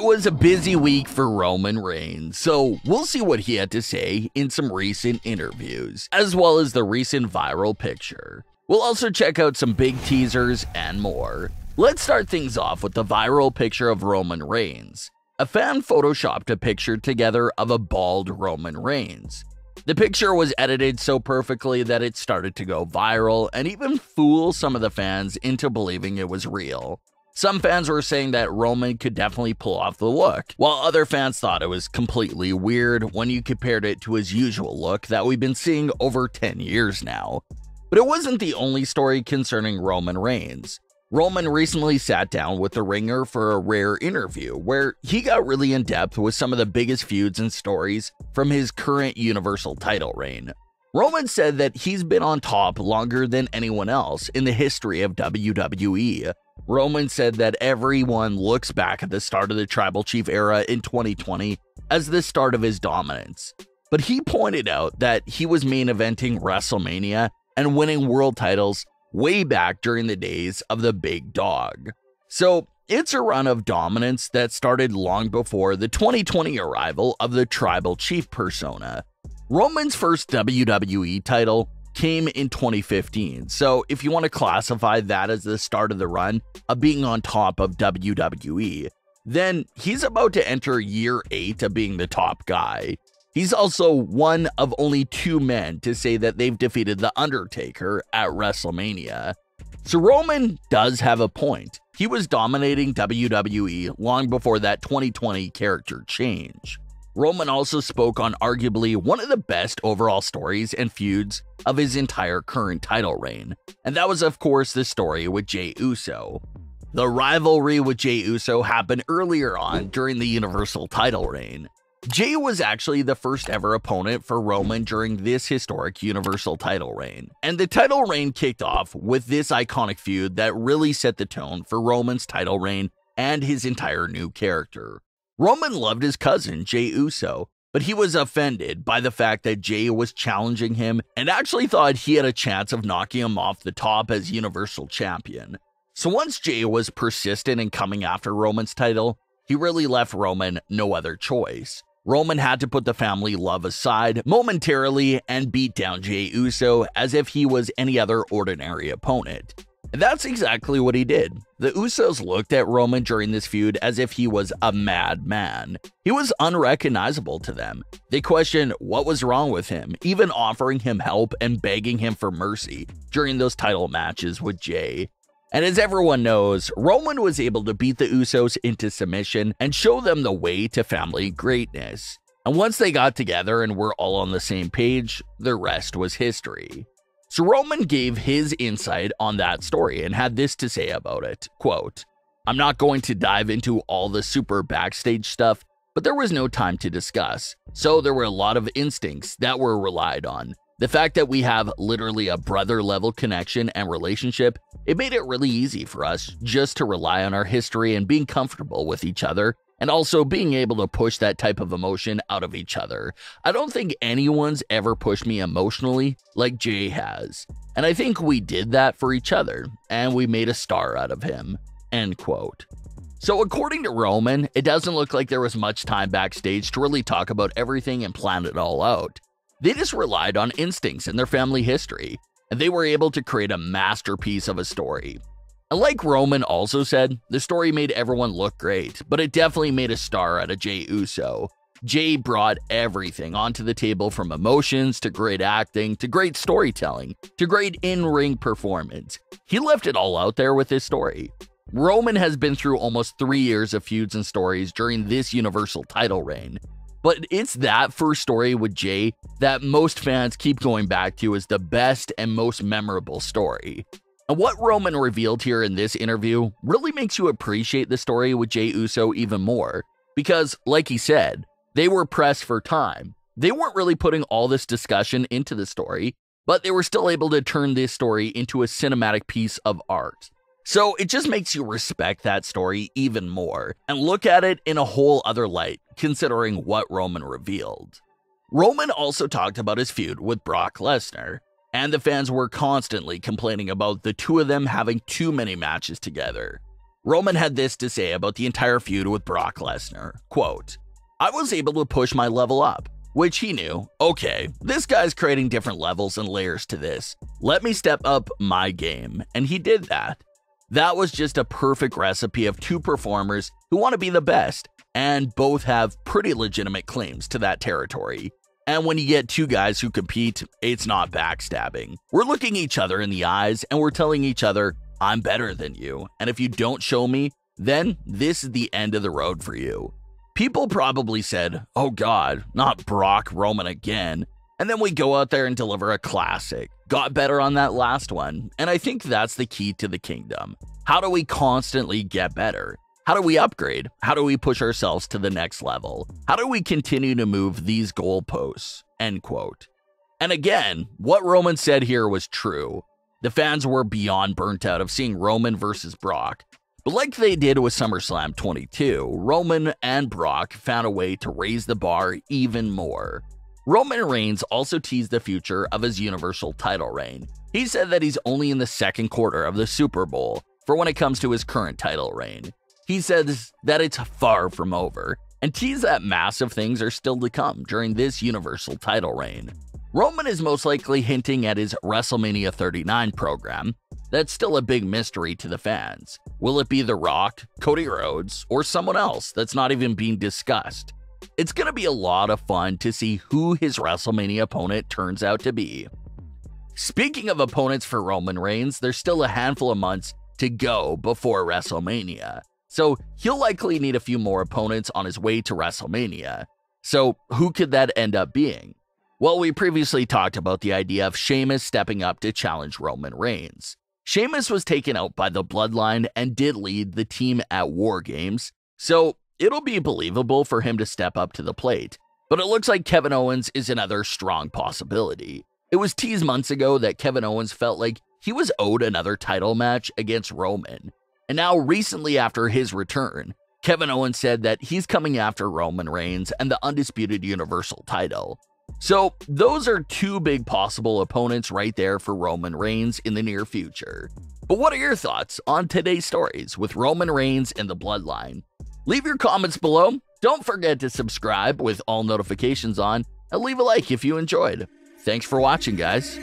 was a busy week for Roman Reigns, so we'll see what he had to say in some recent interviews, as well as the recent viral picture. We'll also check out some big teasers and more. Let's start things off with the viral picture of Roman Reigns. A fan photoshopped a picture together of a bald Roman Reigns. The picture was edited so perfectly that it started to go viral and even fool some of the fans into believing it was real. Some fans were saying that Roman could definitely pull off the look, while other fans thought it was completely weird when you compared it to his usual look that we've been seeing over 10 years now. But it wasn't the only story concerning Roman Reigns. Roman recently sat down with The Ringer for a rare interview where he got really in depth with some of the biggest feuds and stories from his current Universal title reign. Roman said that he's been on top longer than anyone else in the history of WWE. Roman said that everyone looks back at the start of the Tribal Chief era in 2020 as the start of his dominance. But he pointed out that he was main eventing WrestleMania and winning world titles way back during the days of the Big Dog. So it's a run of dominance that started long before the 2020 arrival of the Tribal Chief persona. Roman's first WWE title came in 2015, so if you want to classify that as the start of the run of being on top of WWE, then he's about to enter year 8 of being the top guy. He's also one of only 2 men to say that they've defeated The Undertaker at WrestleMania. So Roman does have a point. He was dominating WWE long before that 2020 character change. Roman also spoke on arguably one of the best overall stories and feuds of his entire current title reign, and that was of course the story with Jey Uso. The rivalry with Jey Uso happened earlier on during the Universal title reign. Jey was actually the first ever opponent for Roman during this historic Universal title reign, and the title reign kicked off with this iconic feud that really set the tone for Roman's title reign and his entire new character. Roman loved his cousin, Jey Uso, but he was offended by the fact that Jey was challenging him and actually thought he had a chance of knocking him off the top as Universal Champion. So once Jey was persistent in coming after Roman's title, he really left Roman no other choice. Roman had to put the family love aside momentarily and beat down Jey Uso as if he was any other ordinary opponent. And that's exactly what he did. The Usos looked at Roman during this feud as if he was a madman. He was unrecognizable to them. They questioned what was wrong with him, even offering him help and begging him for mercy during those title matches with Jey. And as everyone knows, Roman was able to beat the Usos into submission and show them the way to family greatness. And once they got together and were all on the same page, the rest was history. So Roman gave his insight on that story and had this to say about it, quote, "I'm not going to dive into all the super backstage stuff, but there was no time to discuss. So there were a lot of instincts that were relied on. The fact that we have literally a brother-level connection and relationship, it made it really easy for us just to rely on our history and being comfortable with each other, and also being able to push that type of emotion out of each other. I don't think anyone's ever pushed me emotionally like Jey has. And I think we did that for each other, and we made a star out of him." End quote. So according to Roman, it doesn't look like there was much time backstage to really talk about everything and plan it all out. They just relied on instincts and their family history, and they were able to create a masterpiece of a story. And like Roman also said, the story made everyone look great, but it definitely made a star out of Jey Uso. Jey brought everything onto the table, from emotions to great acting to great storytelling to great in-ring performance. He left it all out there with his story. Roman has been through almost 3 years of feuds and stories during this Universal title reign, but it's that first story with Jey that most fans keep going back to as the best and most memorable story. And what Roman revealed here in this interview really makes you appreciate the story with Jey Uso even more, because, like he said, they were pressed for time. They weren't really putting all this discussion into the story, but they were still able to turn this story into a cinematic piece of art. So it just makes you respect that story even more, and look at it in a whole other light, considering what Roman revealed. Roman also talked about his feud with Brock Lesnar, and the fans were constantly complaining about the two of them having too many matches together. Roman had this to say about the entire feud with Brock Lesnar, quote, "I was able to push my level up, which he knew, okay, this guy's creating different levels and layers to this. Let me step up my game, and he did that. That was just a perfect recipe of two performers who want to be the best, and both have pretty legitimate claims to that territory. And when you get two guys who compete, it's not backstabbing. We're looking each other in the eyes, and we're telling each other, I'm better than you, and if you don't show me, then this is the end of the road for you." People probably said, oh god, not Brock Roman again, and then we go out there and deliver a classic. Got better on that last one, and I think that's the key to the kingdom. How do we constantly get better? How do we upgrade? How do we push ourselves to the next level? How do we continue to move these goalposts? End quote. And again, what Roman said here was true. The fans were beyond burnt out of seeing Roman versus Brock. But like they did with SummerSlam 22, Roman and Brock found a way to raise the bar even more. Roman Reigns also teased the future of his Universal title reign. He said that he's only in the second quarter of the Super Bowl for when it comes to his current title reign. He says that it's far from over, and teased that massive things are still to come during this Universal title reign. Roman is most likely hinting at his WrestleMania 39 program. That's still a big mystery to the fans. Will it be The Rock, Cody Rhodes, or someone else that's not even being discussed? It's going to be a lot of fun to see who his WrestleMania opponent turns out to be. Speaking of opponents for Roman Reigns, there's still a handful of months to go before WrestleMania, so he'll likely need a few more opponents on his way to WrestleMania. So who could that end up being? Well, we previously talked about the idea of Sheamus stepping up to challenge Roman Reigns. Sheamus was taken out by the Bloodline and did lead the team at War Games, so it'll be believable for him to step up to the plate. But it looks like Kevin Owens is another strong possibility. It was teased months ago that Kevin Owens felt like he was owed another title match against Roman. And now recently after his return, Kevin Owens said that he's coming after Roman Reigns and the undisputed Universal title. So those are two big possible opponents right there for Roman Reigns in the near future. But what are your thoughts on today's stories with Roman Reigns and the Bloodline? Leave your comments below. Don't forget to subscribe with all notifications on, and leave a like if you enjoyed. Thanks for watching, guys.